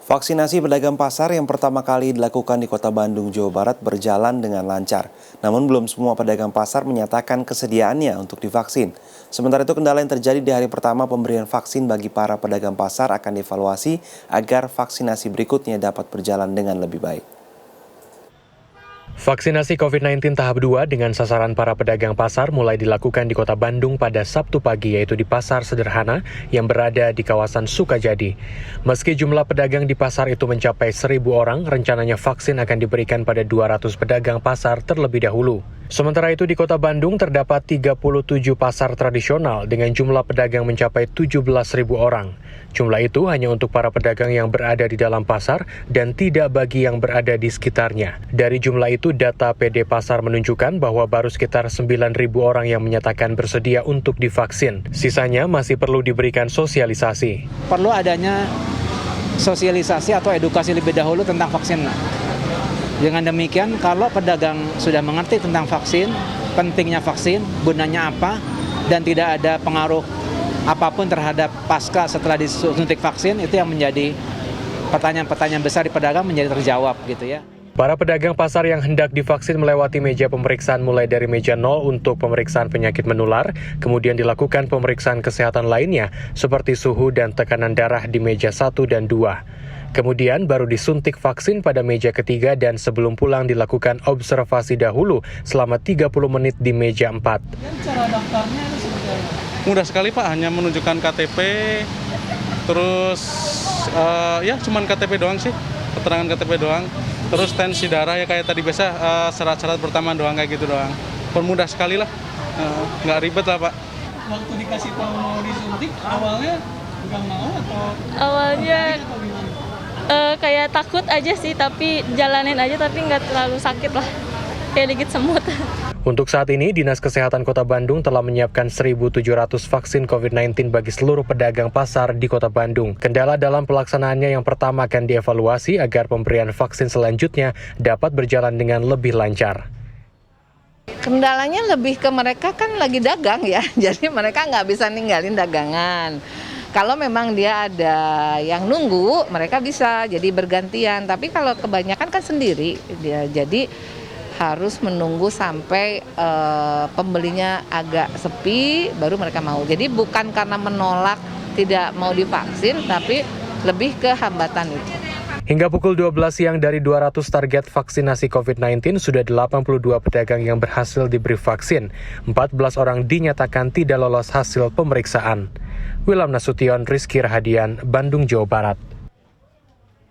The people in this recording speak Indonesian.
Vaksinasi pedagang pasar yang pertama kali dilakukan di Kota Bandung, Jawa Barat berjalan dengan lancar. Namun belum semua pedagang pasar menyatakan kesediaannya untuk divaksin. Sementara itu kendala yang terjadi di hari pertama pemberian vaksin bagi para pedagang pasar akan dievaluasi agar vaksinasi berikutnya dapat berjalan dengan lebih baik. Vaksinasi COVID-19 tahap 2 dengan sasaran para pedagang pasar mulai dilakukan di Kota Bandung pada Sabtu pagi, yaitu di Pasar Sederhana yang berada di kawasan Sukajadi. Meski jumlah pedagang di pasar itu mencapai 1.000 orang, rencananya vaksin akan diberikan pada 200 pedagang pasar terlebih dahulu. Sementara itu di Kota Bandung terdapat 37 pasar tradisional dengan jumlah pedagang mencapai 17.000 orang. Jumlah itu hanya untuk para pedagang yang berada di dalam pasar dan tidak bagi yang berada di sekitarnya. Dari jumlah itu, data PD Pasar menunjukkan bahwa baru sekitar 9.000 orang yang menyatakan bersedia untuk divaksin. Sisanya masih perlu diberikan sosialisasi. Perlu adanya sosialisasi atau edukasi lebih dahulu tentang vaksin. Dengan demikian, kalau pedagang sudah mengerti tentang vaksin, pentingnya vaksin, gunanya apa, dan tidak ada pengaruh apapun terhadap pasca setelah disuntik vaksin, itu yang menjadi pertanyaan-pertanyaan besar di pedagang menjadi terjawab gitu ya. Para pedagang pasar yang hendak divaksin melewati meja pemeriksaan mulai dari meja 0 untuk pemeriksaan penyakit menular, kemudian dilakukan pemeriksaan kesehatan lainnya seperti suhu dan tekanan darah di meja 1 dan 2. Kemudian baru disuntik vaksin pada meja ketiga dan sebelum pulang dilakukan observasi dahulu selama 30 menit di meja 4. Dan cara daftarnya itu seperti apa? Mudah sekali Pak, hanya menunjukkan KTP, terus ya cuman KTP doang sih, keterangan KTP doang. Terus tensi darah ya kayak tadi biasa, syarat-syarat pertama doang kayak gitu doang. Permudah sekali lah, nggak ribet lah Pak. Waktu dikasih tahu mau disuntik, awalnya nggak mau atau? Awalnya kayak takut aja sih, tapi jalanin aja tapi nggak terlalu sakit lah, kayak digigit semut. Untuk saat ini, Dinas Kesehatan Kota Bandung telah menyiapkan 1.700 vaksin COVID-19 bagi seluruh pedagang pasar di Kota Bandung. Kendala dalam pelaksanaannya yang pertama akan dievaluasi agar pemberian vaksin selanjutnya dapat berjalan dengan lebih lancar. Kendalanya lebih ke mereka kan lagi dagang ya, jadi mereka nggak bisa ninggalin dagangan. Kalau memang dia ada yang nunggu, mereka bisa jadi bergantian. Tapi kalau kebanyakan kan sendiri, dia jadi harus menunggu sampai pembelinya agak sepi, baru mereka mau. Jadi bukan karena menolak tidak mau divaksin, tapi lebih ke hambatan itu. Hingga pukul 12 siang dari 200 target vaksinasi COVID-19, sudah 82 pedagang yang berhasil diberi vaksin. 14 orang dinyatakan tidak lolos hasil pemeriksaan. Wilam Nasution, Rizky Rahadian, Bandung, Jawa Barat.